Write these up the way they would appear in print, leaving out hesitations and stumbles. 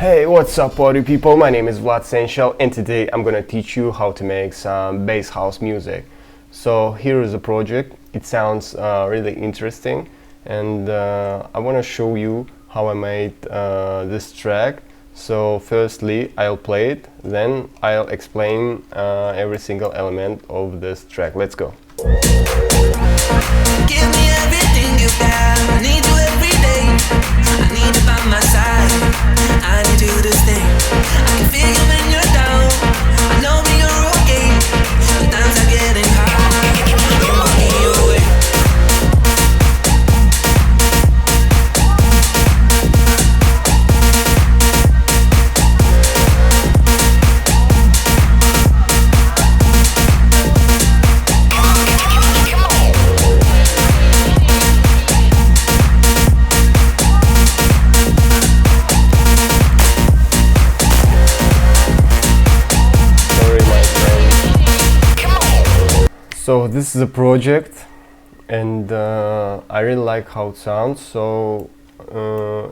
Hey, what's up party people? My name is Vlad Sensual and today I'm gonna teach you how to make some bass house music. So here is a project. It sounds really interesting and I want to show you how I made this track. So firstly I'll play it, then I'll explain every single element of this track. Let's go. Give me everything you got. I need you every day. I need you by my side. I need you to stay. I can feel you when you're down. I know when you're okay. The times are getting hard. I'm walking your way. So this is a project and I really like how it sounds. So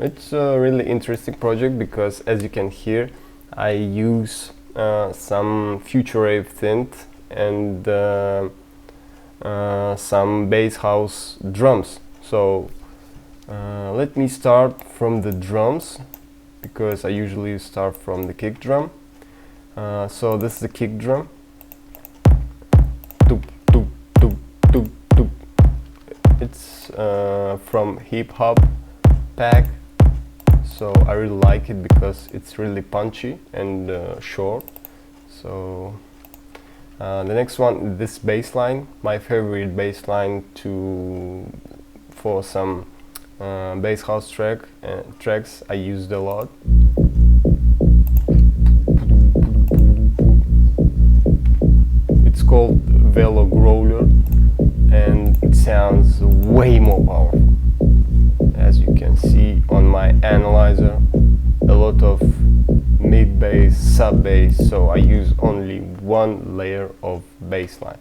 it's a really interesting project because as you can hear I use some future Rave synth and some bass house drums. So let me start from the drums because I usually start from the kick drum. So this is the kick drum. It's from hip hop pack, so I really like it because it's really punchy and short. So the next one, this bass line, my favorite bass line for some bass house tracks I used a lot. It's called Velo Growler and it sounds way more powerful. As you can see on my analyzer, a lot of mid bass, sub bass, so I use only one layer of bass line.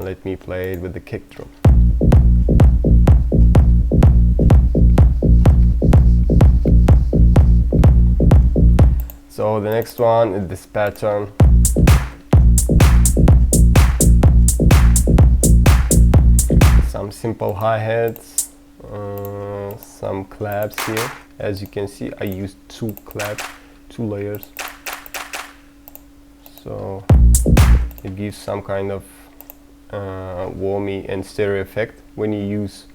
Let me play it with the kick drum. So the next one is this pattern. Some simple hi-hats, some claps here. As you can see, I used two claps, two layers. So it gives some kind of warmy and stereo effect when you use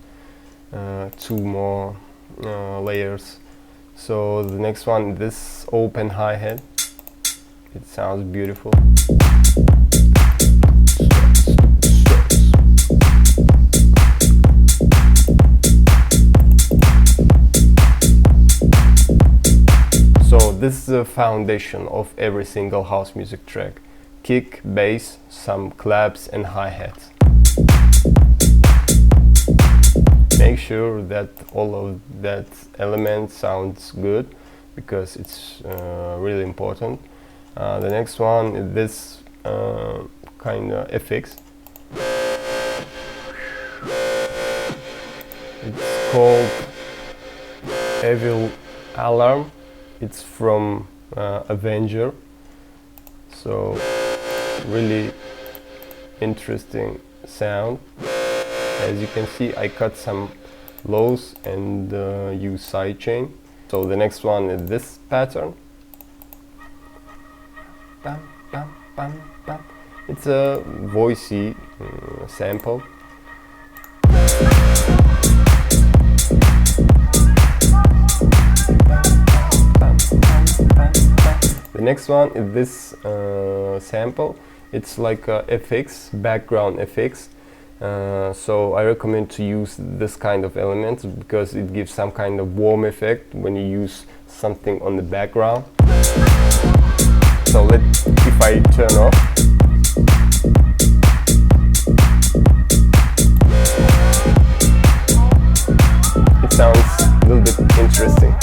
two more layers. So the next one, this open hi-hat, it sounds beautiful. This is the foundation of every single house music track. Kick, bass, some claps and hi-hats. Make sure that all of that element sounds good because it's really important. The next one is this kind of FX. It's called Evil Alarm. It's from Avenger, so really interesting sound. As you can see, I cut some lows and use sidechain. So the next one is this pattern. Bam, bam, bam, bam. It's a voicey sample. The next one is this sample. It's like a FX, background FX. So I recommend to use this kind of elements because it gives some kind of warm effect when you use something on the background. So if I turn off, it sounds a little bit interesting.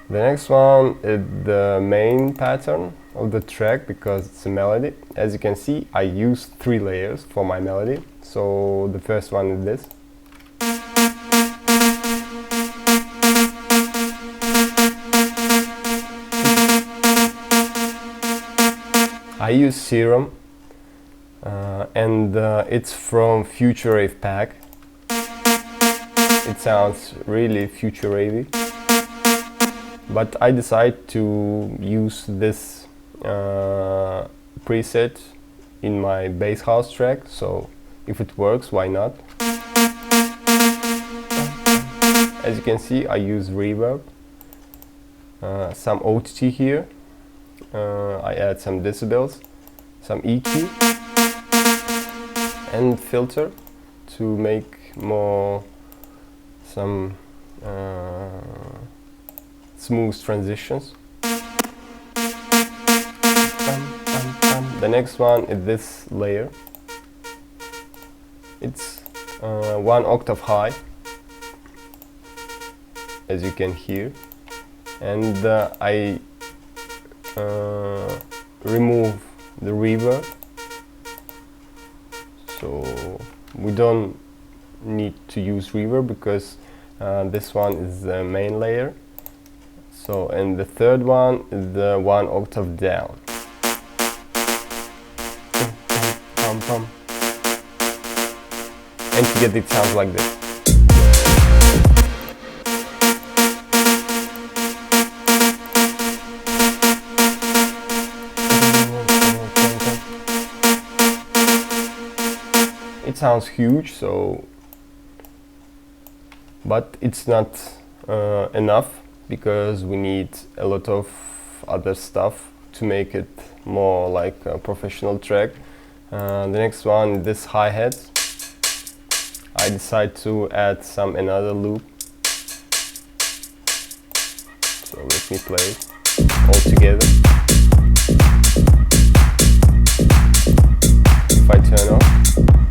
The next one is the main pattern of the track because it's a melody. As you can see, I used 3 layers for my melody. So the first one is this. I use Serum, and it's from Future Rave pack. It sounds really future ravey, but I decided to use this preset in my bass house track, so if it works, why not? As you can see, I use reverb, some OTT here, I add some decibels, some EQ and filter to make more some smooth transitions. The next one is this layer. It's 1 octave high, as you can hear, and I remove the reverb, so we don't need to use reverb because this one is the main layer. So, and the third one is the 1 octave down. And together it sounds like this. It sounds huge, so, but it's not enough, because we need a lot of other stuff to make it more like a professional track. The next one, this hi-hat. I decide to add another loop. So let me play it all together. If I turn off,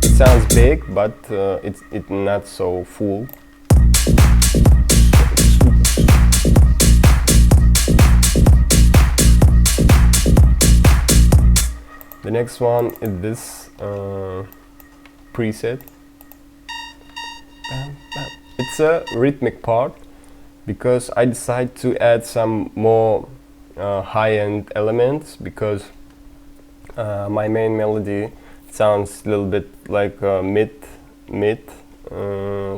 it sounds big, but it's not so full. The next one is this preset. It's a rhythmic part, because I decided to add some more high-end elements, because my main melody sounds a little bit like mid,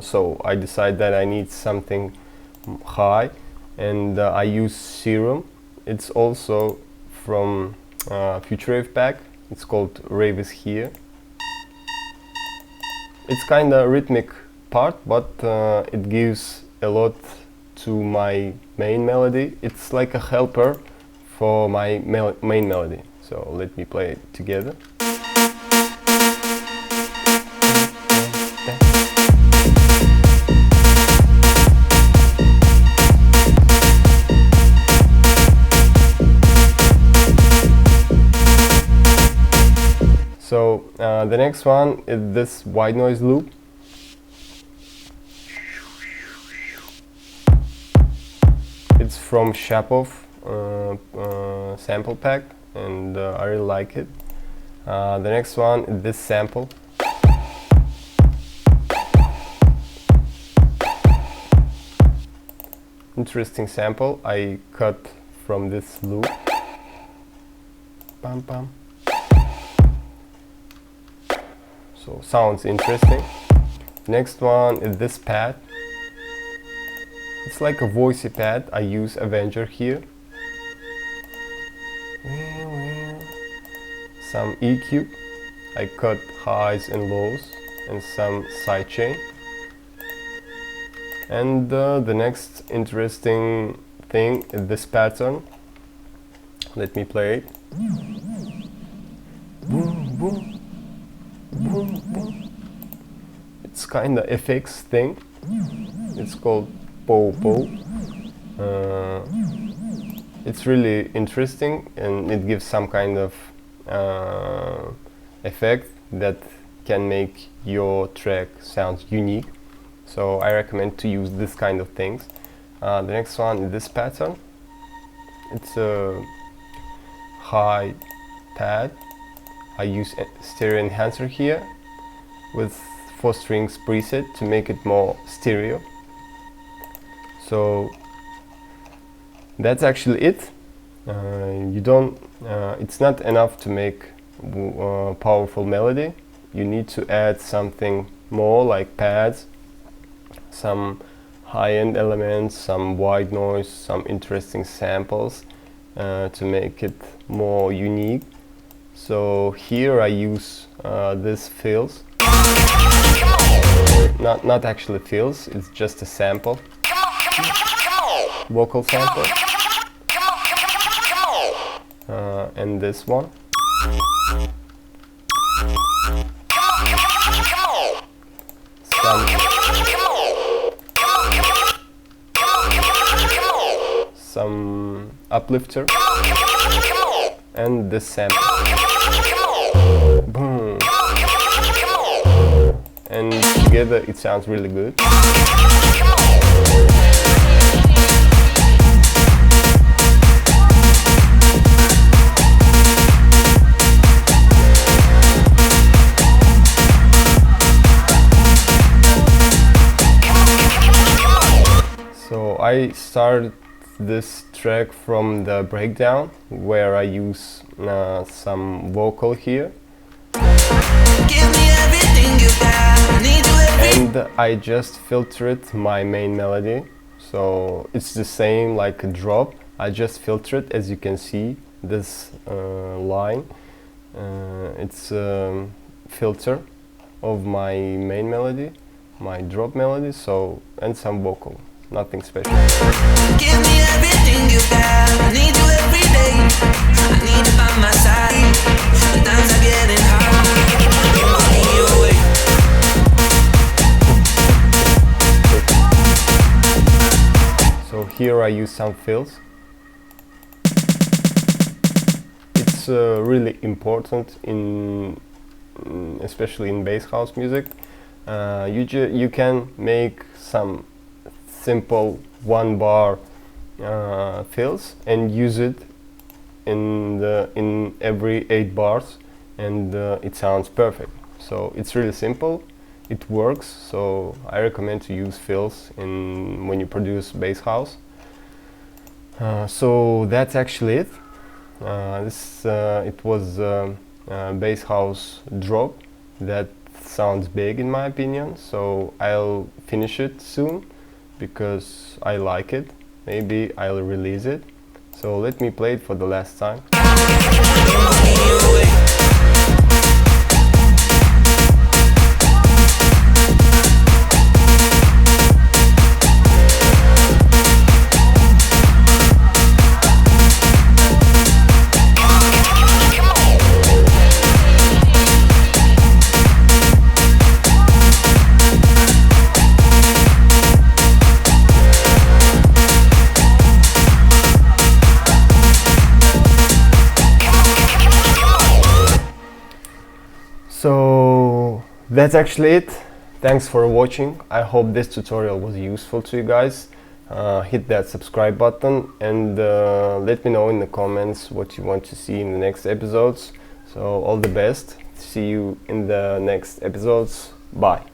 so I decided that I need something high, and I use Serum. It's also from Future Rave pack. It's called Rave is Here. It's kind of rhythmic part, but it gives a lot to my main melody. It's like a helper for my main melody. So let me play it together. So the next one is this white noise loop. It's from Shapov sample pack, and I really like it. The next one is this sample. Interesting sample I cut from this loop. Pam pam. So sounds interesting. Next one is this pad. It's like a voicey pad. I use Avenger here. Some EQ. I cut highs and lows and some sidechain. And the next interesting thing is this pattern. Let me play it. Boom, boom. Boom, boom. It's kind of FX thing. It's called Po Po. It's really interesting, and it gives some kind of effect that can make your track sound unique. So I recommend to use this kind of things. The next one is this pattern. It's a high pad. I use a stereo enhancer here with 4 strings preset to make it more stereo. So that's actually it. You don't It's not enough to make powerful melody. You need to add something more, like pads, some high-end elements, some white noise, some interesting samples to make it more unique. So here I use this fills. Not actually fills, it's just a sample, vocal sample, and this one. Some uplifter and this sample. Boom. And together it sounds really good. So I started this track from the breakdown, where I use some vocal here. Give me everything you got. Need you every And I just filtered my main melody, so it's the same like a drop. I just filtered, as you can see, this line. It's a filter of my main melody, my drop melody, so, and some vocal, nothing special. Give me everything you got. I need you every day. I need you by my side. The times are getting hard. Don't leave me away. So here I use some fills. It's really important especially in bass house music. You can make some simple one bar fills and use it in every 8 bars, and it sounds perfect. So it's really simple, it works, so I recommend to use fills when you produce bass house. So that's actually it. It was bass house drop that sounds big in my opinion, so I'll finish it soon because I like it. Maybe I'll release it. So let me play it for the last time. So that's actually it. Thanks for watching. I hope this tutorial was useful to you guys. Hit that subscribe button and let me know in the comments what you want to see in the next episodes. So all the best. See you in the next episodes. Bye.